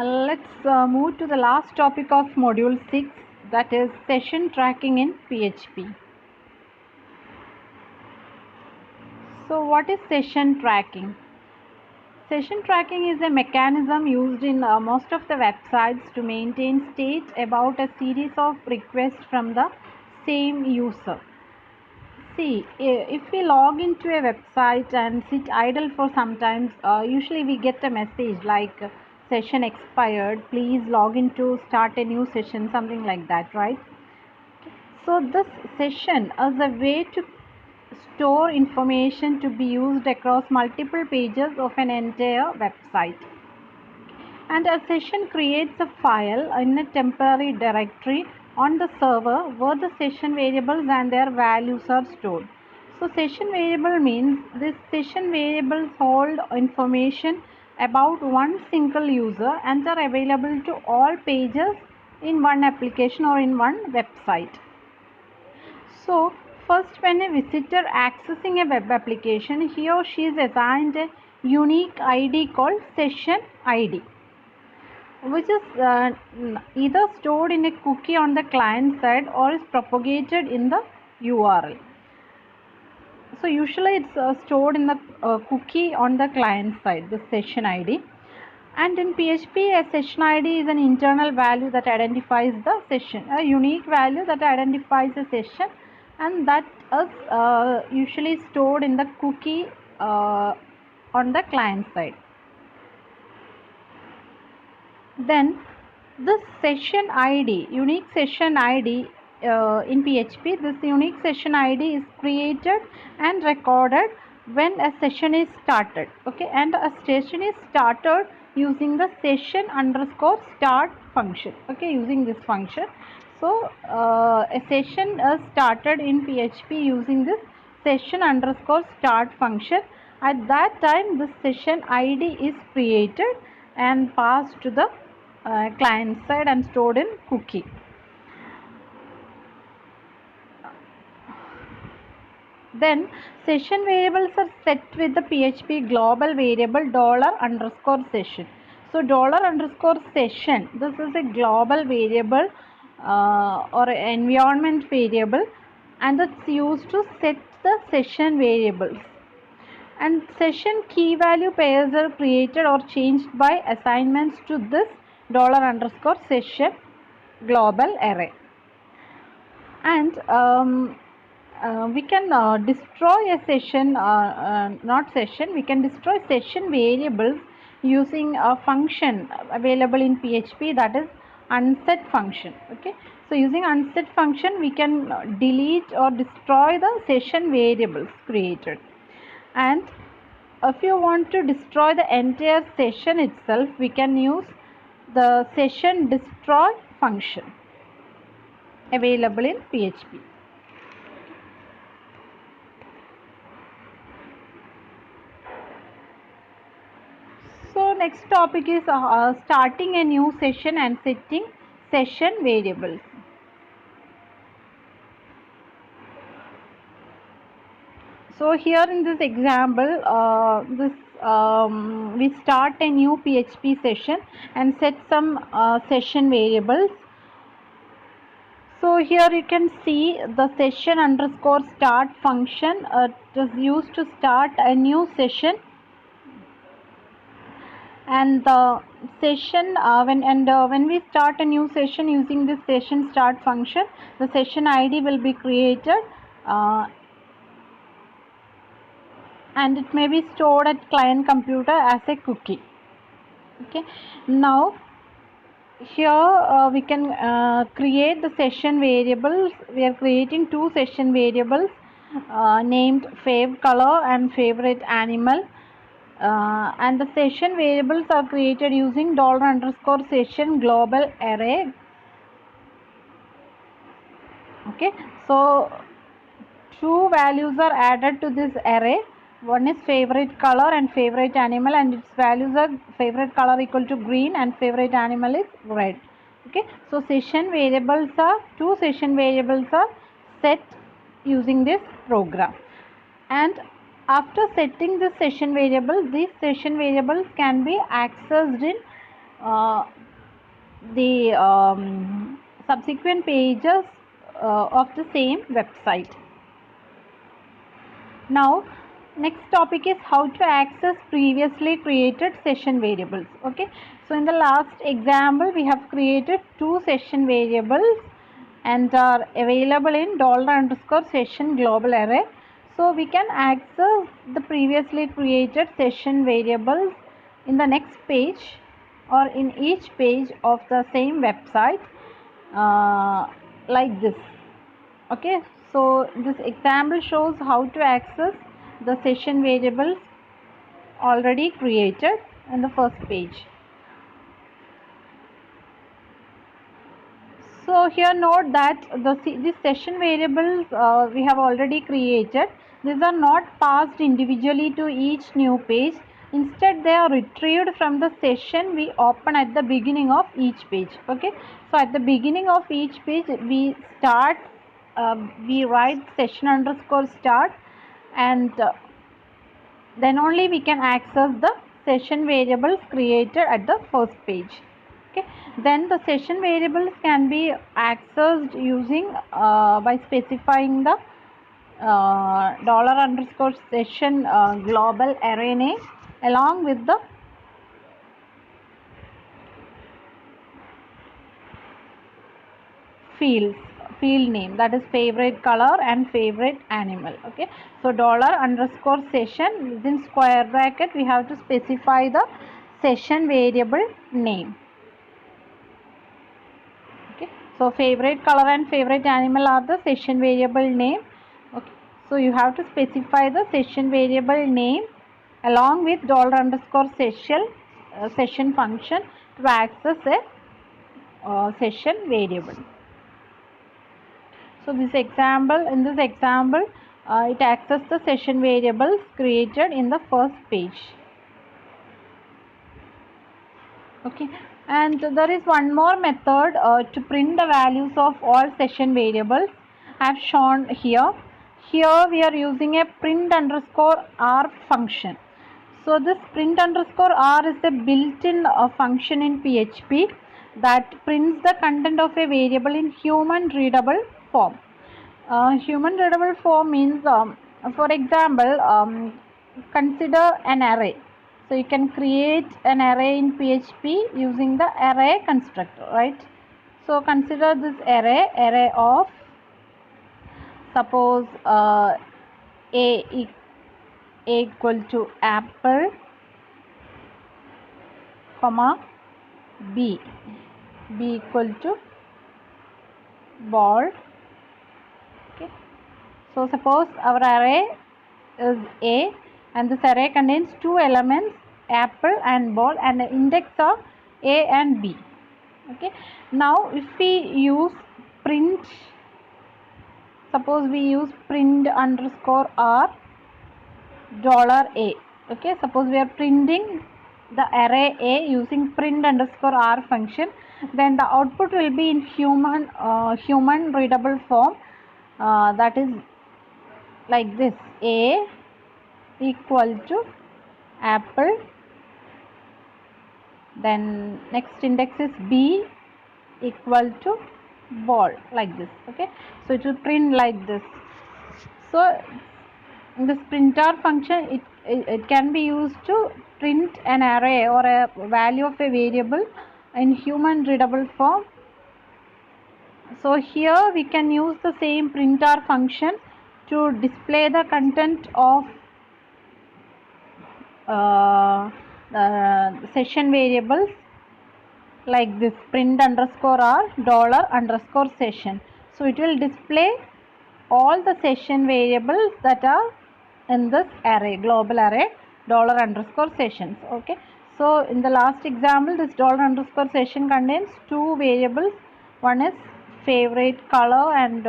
Let's move to the last topic of module 6, that is session tracking in PHP. So what is session tracking? Session tracking is a mechanism used in most of the websites to maintain state about a series of requests from the same user. See, if we log into a website and sit idle for some time, usually we get a message like session expired, please log in to start a new session, something like that, right? So this session is a way to store information to be used across multiple pages of an entire website. And a session creates a file in a temporary directory on the server where the session variables and their values are stored. So session variable means this session variables hold information about one single user and are available to all pages in one application or in one website. So first, when a visitor accessing a web application, he or she is assigned a unique ID called session ID, which is either stored in a cookie on the client side or is propagated in the URL. So usually it's stored in the cookie on the client side, the session ID. And in PHP, a session ID is an internal value that identifies the session, a unique value that identifies a session, and that is usually stored in the cookie on the client side. Then this session ID, unique session ID in PHP, this unique session ID is created and recorded when a session is started. Okay, and a session is started using the session underscore start function. Okay, using this function. So a session is started in PHP using this session underscore start function. At that time, this session ID is created and passed to the client side and stored in cookie. Then session variables are set with the PHP global variable $_session. So $_session, this is a global variable or environment variable, and it's used to set the session variables. And session key value pairs are created or changed by assignments to this $_session global array. And we can destroy a session, we can destroy session variables using a function available in PHP, that is unset function. Okay, so using unset function we can delete or destroy the session variables created. And if you want to destroy the entire session itself, we can use the session destroy function available in PHP. So next topic is starting a new session and setting session variables. So here in this example, we start a new PHP session and set some session variables. So here you can see the session underscore start function. It is used to start a new session, and the session when we start a new session using this session start function, the session ID will be created and it may be stored at client computer as a cookie. Okay, now here we can create the session variables. We are creating two session variables named fav color and favorite animal, and the session variables are created using $_session global array. Okay, so two values are added to this array. One is favorite color and favorite animal, and its values are favorite color equal to green and favorite animal is red. Okay, so session variables are two session variables are set using this program. And after setting the session variable, these session variables can be accessed in uh, the subsequent pages of the same website. Now, next topic is how to access previously created session variables. Okay, so in the last example we have created two session variables and are available in $_session global array. So we can access the previously created session variables in the next page or in each page of the same website like this. Okay, so this example shows how to access the session variables already created in the first page. So here note that these session variables we have already created. These are not passed individually to each new page. Instead, they are retrieved from the session we open at the beginning of each page. Okay, so at the beginning of each page, we start, we write session underscore start, and then only we can access the session variables created at the first page. Okay, then the session variables can be accessed using by specifying the $_session global array name along with the field name, that is favorite color and favorite animal. Okay, so $_session within square bracket we have to specify the session variable name. Okay, so favorite color and favorite animal are the session variable name. Okay, so you have to specify the session variable name along with $_session function to access a session variable. So in this example it accesses the session variables created in the first page. Okay, and there is one more method to print the values of all session variables. I have shown here. Here we are using a print_r function. So this print_r is a built-in function in PHP that prints the content of a variable in human readable form. Human readable form means, for example, consider an array. So you can create an array in PHP using the array constructor, right? So consider this array of, suppose a equal to apple, comma b equal to ball. Okay, so suppose our array is A and this array contains two elements, apple and ball, and the index are A and B. Okay, now if we use print, suppose we use print_r $A. Okay, suppose we are printing the array A using print_r function, then the output will be in human readable form, that is like this: A equal to apple, then next index is B equal to ball, like this. Okay, so it will print like this. So in this printer function, it can be used to print an array or a value of a variable in human readable form. So here we can use the same printer function to display the content of session variables like this: print_r $_session. So it will display all the session variables that are in this array, global array $_sessions. Okay, so in the last example, this $_session contains two variables. One is favorite color and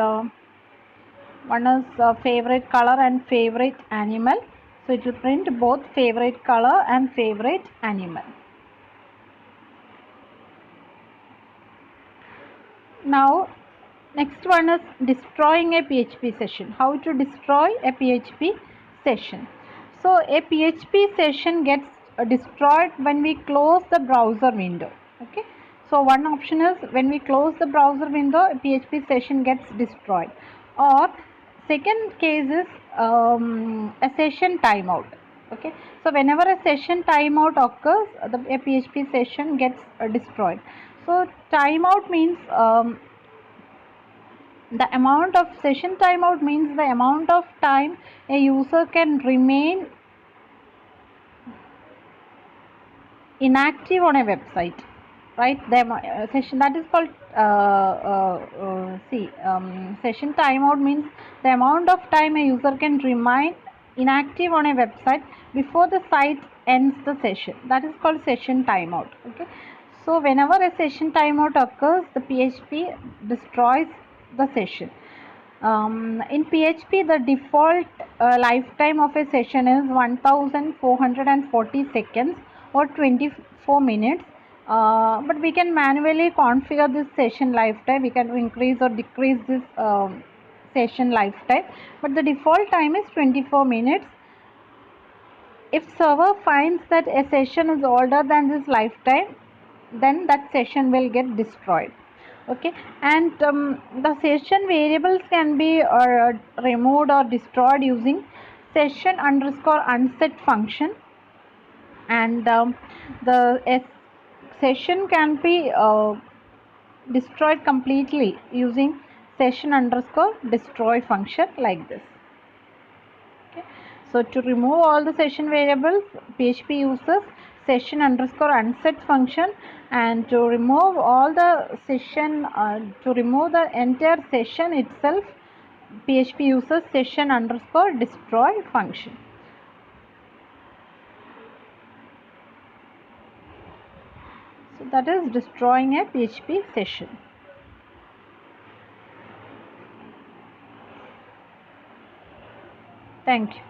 one is favorite color and favorite animal. So it will print both favorite color and favorite animal. Now next one is destroying a PHP session. How to destroy a PHP session? So a PHP session gets destroyed when we close the browser window. Okay, so one option is when we close the browser window, PHP session gets destroyed, or second case is a session timeout. Okay, so whenever a session timeout occurs, a PHP session gets destroyed. So timeout means the amount of session timeout means the amount of time a user can remain inactive on a website, right? The session that is called session timeout means the amount of time a user can remain inactive on a website before the site ends the session. That is called session timeout. Okay, so whenever a session timeout occurs, the PHP destroys the session. In PHP, the default lifetime of a session is 1440 seconds or 24 minutes. But we can manually configure this session lifetime. We can increase or decrease this session lifetime. But the default time is 24 minutes. If server finds that a session is older than this lifetime, then that session will get destroyed. Okay, and the session variables can be removed or destroyed using session underscore unset function, and the session can be destroyed completely using session underscore destroy function like this. Okay. So to remove all the session variables, PHP uses session underscore unset function, and to remove all the session, to remove the entire session itself, PHP uses session underscore destroy function. So that is destroying a PHP session. Thank you.